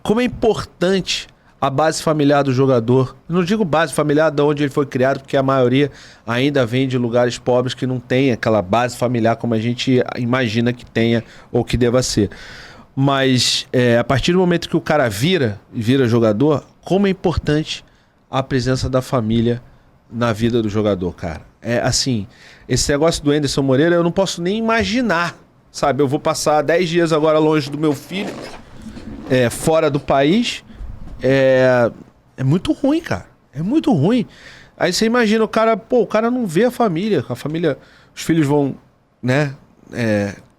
como é importante a base familiar do jogador. Eu não digo base familiar de onde ele foi criado, porque a maioria ainda vem de lugares pobres que não tem aquela base familiar como a gente imagina que tenha ou que deva ser. Mas a partir do momento que o cara vira jogador, como é importante a presença da família na vida do jogador, cara. É assim, esse negócio do Anderson Moreira eu não posso nem imaginar, sabe? Eu vou passar 10 dias agora longe do meu filho, fora do país. É muito ruim, cara. É muito ruim. Aí você imagina o cara não vê a família, os filhos vão, né,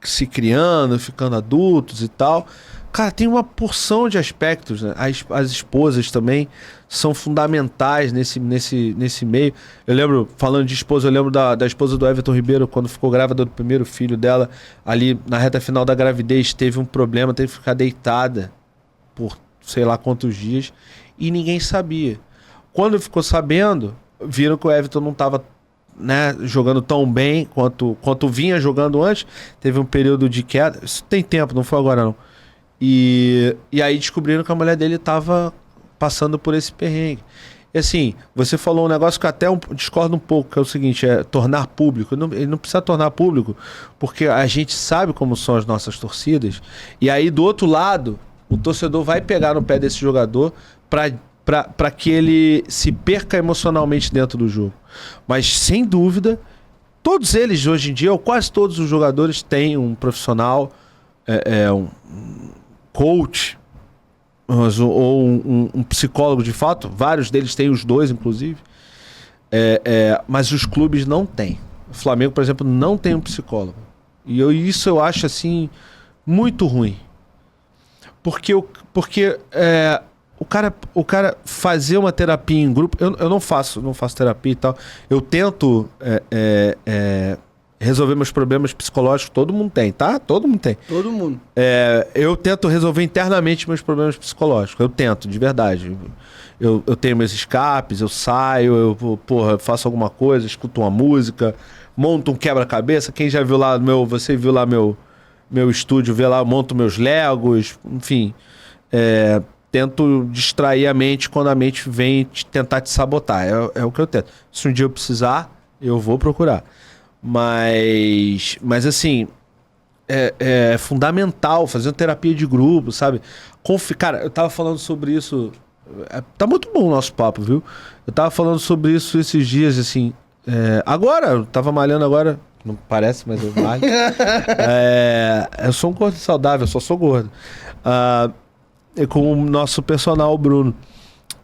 se criando, ficando adultos e tal. Cara, tem uma porção de aspectos, né? As esposas também são fundamentais nesse meio. Eu lembro, falando de esposa, eu lembro da esposa do Everton Ribeiro, quando ficou grávida do primeiro filho dela, ali na reta final da gravidez, teve um problema, teve que ficar deitada por sei lá quantos dias, e ninguém sabia. Quando ficou sabendo, viram que o Everton não estava, né, jogando tão bem quanto vinha jogando antes. Teve um período de queda. Isso tem tempo, não foi agora não. E aí descobriram que a mulher dele estava passando por esse perrengue. E assim, você falou um negócio que até discordo um pouco, que é o seguinte, tornar público. Ele não precisa tornar público, porque a gente sabe como são as nossas torcidas, e aí do outro lado, o torcedor vai pegar no pé desse jogador para que ele se perca emocionalmente dentro do jogo. Mas, sem dúvida, todos eles hoje em dia, ou quase todos os jogadores, têm um profissional, um coach, ou um psicólogo de fato. Vários deles têm os dois, inclusive. Mas os clubes não têm. O Flamengo, por exemplo, não tem um psicólogo. E isso eu acho assim muito ruim. Porque o cara fazer uma terapia em grupo... Eu não faço terapia e tal. Eu tento resolver meus problemas psicológicos. Todo mundo tem, tá? Todo mundo tem. Todo mundo. Eu tento resolver internamente meus problemas psicológicos. Eu tento, de verdade. Eu tenho meus escapes, eu saio, eu faço alguma coisa, escuto uma música, monto um quebra-cabeça. Quem já viu lá você viu lá meu estúdio, vê lá, eu monto meus Legos, enfim. Tento distrair a mente quando a mente vem tentar te sabotar. É o que eu tento. Se um dia eu precisar, eu vou procurar. Mas assim, é fundamental fazer uma terapia de grupo, sabe? Cara, eu tava falando sobre isso. Tá muito bom o nosso papo, viu? Eu tava falando sobre isso esses dias, assim. Agora, eu tava malhando agora. Não parece, mas eu malho. Eu sou um gordo saudável, eu só sou gordo. Com o nosso personal, o Bruno.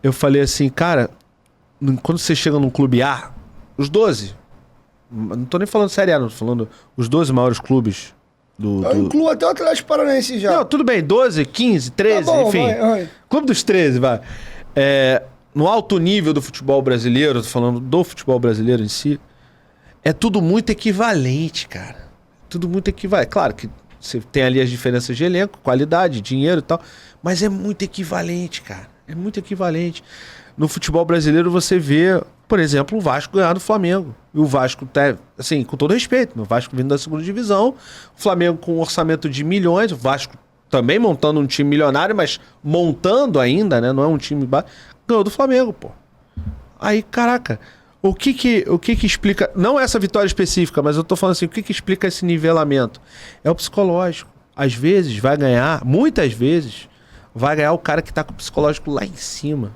Eu falei assim, cara, quando você chega num clube A, os 12, não tô nem falando Série A, não, tô falando os 12 maiores clubes Eu incluo até o Atlético Paranaense já. Não, tudo bem, 12, 15, 13, tá bom, enfim. vai. Clube dos 13, vai. No alto nível do futebol brasileiro, tô falando do futebol brasileiro em si, é tudo muito equivalente, cara. Tudo muito equivalente. Claro que você tem ali as diferenças de elenco, qualidade, dinheiro e tal, mas é muito equivalente, cara. É muito equivalente. No futebol brasileiro você vê, por exemplo, o Vasco ganhar do Flamengo. E o Vasco, assim, com todo respeito, o Vasco vindo da segunda divisão, o Flamengo com um orçamento de milhões, o Vasco também montando um time milionário, mas montando ainda, né? Não é um time baixo. Ganhou do Flamengo, pô. Aí, caraca, o que explica, não essa vitória específica, mas eu tô falando assim, o que explica esse nivelamento? É o psicológico. Às vezes vai ganhar, muitas vezes, vai ganhar o cara que tá com o psicológico lá em cima.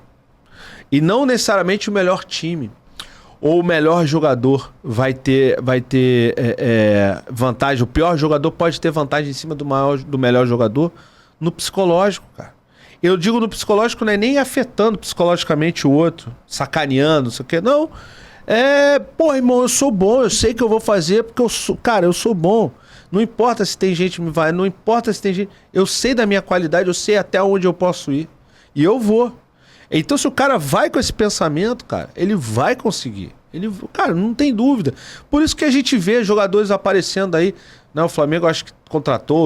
E não necessariamente o melhor time. Ou o melhor jogador vai ter vantagem. O pior jogador pode ter vantagem em cima do melhor jogador no psicológico, cara. Eu digo no psicológico, não é nem afetando psicologicamente o outro, sacaneando, não sei o quê. Não. Irmão, eu sou bom, eu sei que eu vou fazer porque eu sou bom. Não importa se tem gente que me vai, não importa se tem gente... Eu sei da minha qualidade, eu sei até onde eu posso ir. E eu vou. Então, se o cara vai com esse pensamento, cara, ele vai conseguir. Cara, não tem dúvida. Por isso que a gente vê jogadores aparecendo aí. Né? O Flamengo acho que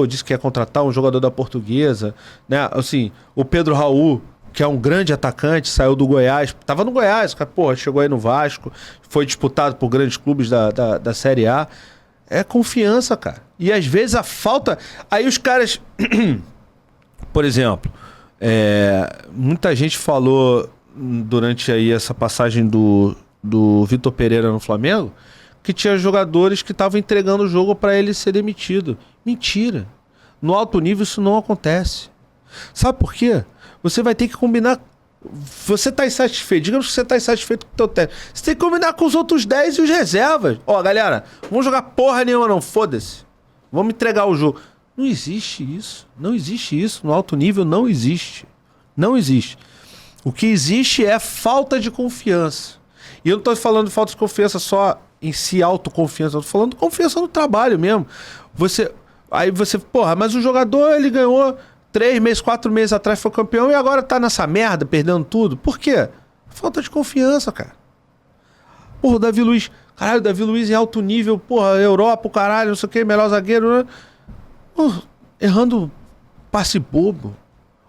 disse que ia contratar um jogador da Portuguesa. Né? Assim, o Pedro Raul, que é um grande atacante, saiu do Goiás. Tava no Goiás, cara, chegou aí no Vasco. Foi disputado por grandes clubes da Série A. É confiança, cara. E às vezes a falta... Aí os caras... Por exemplo... Muita gente falou durante aí essa passagem do Vitor Pereira no Flamengo que tinha jogadores que estavam entregando o jogo para ele ser demitido. Mentira. No alto nível isso não acontece. Sabe por quê? Você vai ter que combinar. Você está insatisfeito. Digamos que você está insatisfeito com o teu técnico. Você tem que combinar com os outros 10 e os reservas. Ó, galera, vamos jogar porra nenhuma não. Foda-se. Vamos entregar o jogo. Não existe isso. Não existe isso. No alto nível não existe. Não existe. O que existe é falta de confiança. E eu não estou falando de falta de confiança só em si, autoconfiança. Eu estou falando de confiança no trabalho mesmo. Aí você, porra, mas o jogador ele ganhou 3 meses, 4 meses atrás, foi campeão e agora tá nessa merda, perdendo tudo. Por quê? Falta de confiança, cara. Porra, o Davi Luiz. Caralho, o Davi Luiz em alto nível, porra, Europa, o caralho, não sei o que, melhor zagueiro, né? Porra, errando passe bobo.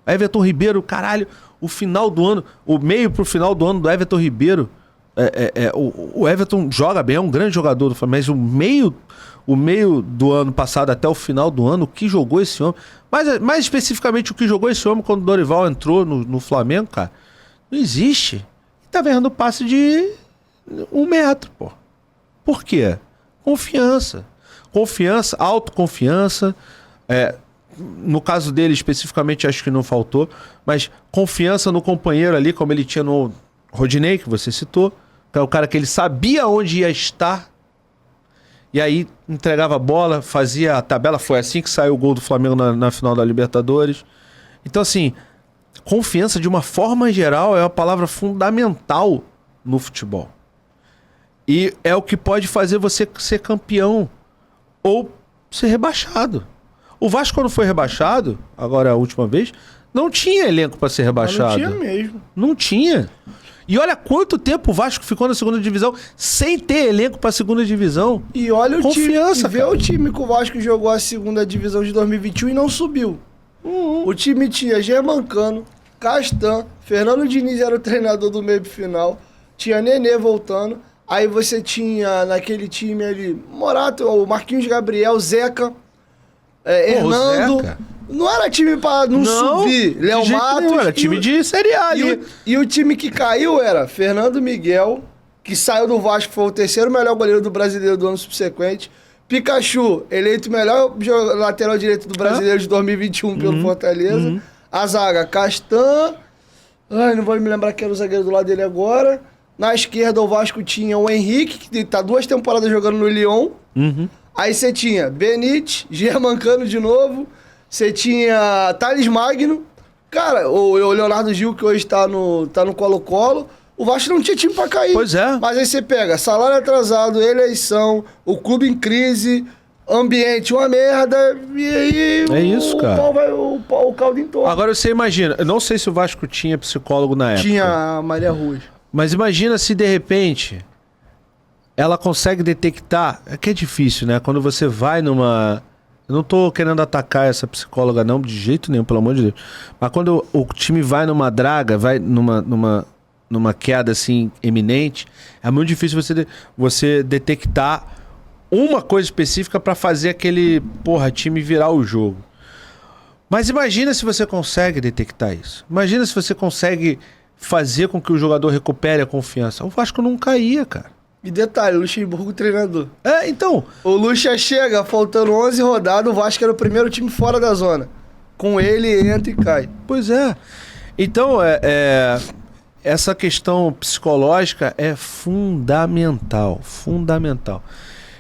Everton Ribeiro, caralho, o final do ano, o meio pro final do ano do Everton Ribeiro. O Everton joga bem, é um grande jogador do Flamengo, mas o meio do ano passado até o final do ano, o que jogou esse homem, mais especificamente o que jogou esse homem quando o Dorival entrou no Flamengo, cara, não existe. Tá errando passe de 1 metro, pô. Por quê? Confiança. Confiança, autoconfiança. No caso dele especificamente acho que não faltou, mas confiança no companheiro ali, como ele tinha no Rodinei, que você citou, que é o cara que ele sabia onde ia estar, e aí entregava a bola, fazia a tabela. Foi assim que saiu o gol do Flamengo na final da Libertadores. Então, assim, confiança de uma forma geral é uma palavra fundamental no futebol. E é o que pode fazer você ser campeão ou ser rebaixado. O Vasco, quando foi rebaixado, agora a última vez, não tinha elenco para ser rebaixado. Não tinha mesmo. Não tinha. E olha quanto tempo o Vasco ficou na segunda divisão sem ter elenco pra segunda divisão. E olha o Confiança, time. E vê o time que o Vasco jogou a segunda divisão de 2021 e não subiu. O time tinha Germancano, Castan, Fernando Diniz era o treinador do meio pro final, tinha Nenê voltando, aí você tinha naquele time ali Morato, o Marquinhos Gabriel, Zeca, Hernando. Zeca. Não era time pra não subir. Léo Matos. Não, era time de Série A ali. E o time que caiu era Fernando Miguel, que saiu do Vasco, foi o terceiro melhor goleiro do brasileiro do ano subsequente. Pikachu, eleito melhor lateral direito do brasileiro de 2021 pelo Fortaleza. A zaga, Castan. Ai, não vou me lembrar quem era o zagueiro do lado dele agora. Na esquerda, o Vasco tinha o Henrique, que tá 2 temporadas jogando no Lyon. Aí você tinha Benítez, Germancano de novo. Você tinha Thales Magno. Cara, o Leonardo Gil, que hoje tá no Colo-Colo. O Vasco não tinha time pra cair. Pois é. Mas aí você pega salário atrasado, eleição, o clube em crise, ambiente uma merda, e aí é isso, cara. O caldo entorna. Agora você imagina, eu não sei se o Vasco tinha psicólogo na época. Tinha a Maria Ruas. Mas imagina se de repente ela consegue detectar. É que é difícil, né? Quando você vai numa... Eu não tô querendo atacar essa psicóloga não, de jeito nenhum, pelo amor de Deus. Mas quando o time vai numa draga, vai numa queda assim eminente, é muito difícil você detectar uma coisa específica para fazer aquele time virar o jogo. Mas imagina se você consegue detectar isso. Imagina se você consegue fazer com que o jogador recupere a confiança. O Vasco não caía, cara. E detalhe, Luxemburgo treinador. Então... O Luxa chega, faltando 11 rodadas, o Vasco era o primeiro time fora da zona. Com ele, entra e cai. Pois é. Então, essa questão psicológica é fundamental. Fundamental.